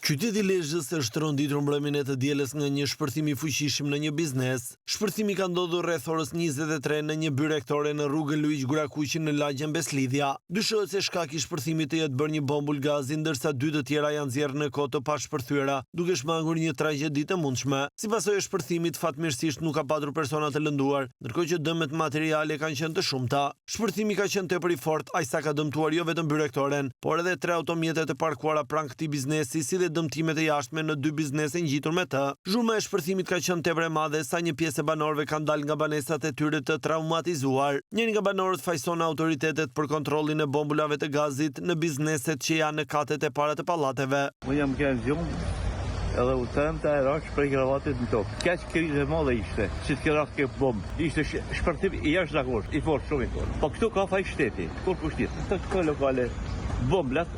Qyteti i Lezhës është rronditur mbrëmjen e të dielës nga një shpërthim i fuqishëm në një biznes. Shpërthimi ka ndodhur rreth orës 23 në një byrë rektore në rrugën Luiq Gurakuqi në lagjen Beslidhja. Dyshohet se shkaki i shpërthimit të jetë bërë një bombul gazi, ndërsa dy të tjera janë nxjerrë në kohë të pashpërthyera, duke shmangur një tragjedi të mundshme. Si pasojë e shpërthimit, fatmirësisht nuk ka patur persona të lënduar, ndërkohë që dëmet materiale kanë qenë të shumta. Shpërthimi ka qenë tepër i fortë, aq sa ka dëmtuar jo vetëm byrë rektoren, por edhe 3 automjete të parkuara pranë këtij biznesi, si dhe dëmtimet e jashtme në 2 biznese ngjitur me të. Zhurma e shpërthimit ka qenë tepër e madhe sa një pjesë e banorëve kanë dalë nga banesat e tyre të traumatizuar. Njëri nga banorët fajson autoritetet për kontrollin e bombulave të gazit në bizneset që janë në katet e para të pallateve. Unë jam gjumë edhe u tëmta e rash prej kravatit në tokë. Kaq krizë e madhe ishte, si të kërah ke bombë. Ishte shpërthim i jashtëzakonshëm, i fortë, shumë i fortë. Po këtu ka faj shteti, kur pushtet. Këto lokale bomblat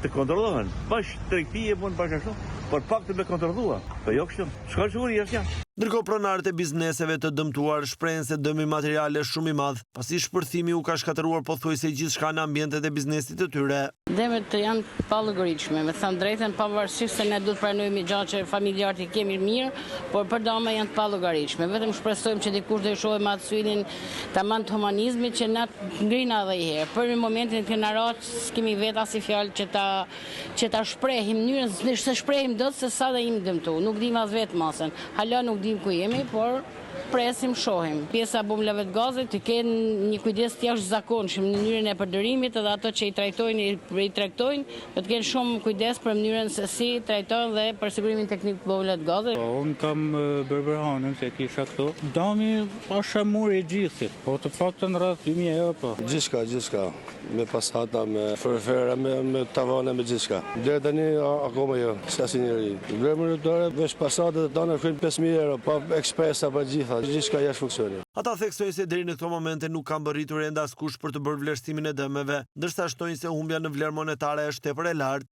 të kontrollohen. Bash tregtia mund bash ashtu, por pak të me kontrollua. Po jo kështu. S'ka siguri asnjë. Ndërkohë pronarët e bizneseve të dëmtuar shprehen se dëmi materiale shumë i madh, pasi shpërthimi u ka shkatëruar pothuajse gjithçka në ambientet e biznesit të tyre. Dëmet janë pa llogaritshme, me thënë drejtën, pavarësisht se ne duhet të pranojmë gjatë që familjarët i kemi mirë, por për dama janë pa llogaritshme. Vetëm shpresojmë që dikush do i shohim atë syrin tamam të humanizmit që na ngrin edhe një herë. Për momentin që na raq, s'kemi vetë as fjalë që ta shprehim mënyrën se shprehim dot se sa dhe jemi dëmtu. Nuk dim as vetë masën. Hala nuk dim ku jemi, por presim shohim. Pjesa bombave të gazit të kenë një kujdes të jashtëzakonshëm në mënyrën e përdorimit, edhe ato që i trajtojnë, do të kenë shumë kujdes për mënyrën se si trajtojnë dhe për sigurimin teknik të bombave të gazit. Unë kam bërberhanën se kisha këto. Dami është mur i gjithit, po të paktën rreth 2000 euro po. Gjithçka, me pasata, me forfera, me tavane, me gjithçka. Deri tani akoma jo, s'asnjëri. Vremërore vesh pasatat e tona krijnë 5000 euro, pa ekspresa pa gjitha. Gjithçka jashtë funksionit. Ata theksojnë se deri në këto momente nuk kanë bërritur ende askush për të bërë vlerësimin e dëmeve, ndërsa shtojnë se humbja në vlerë monetare është tepër e lartë.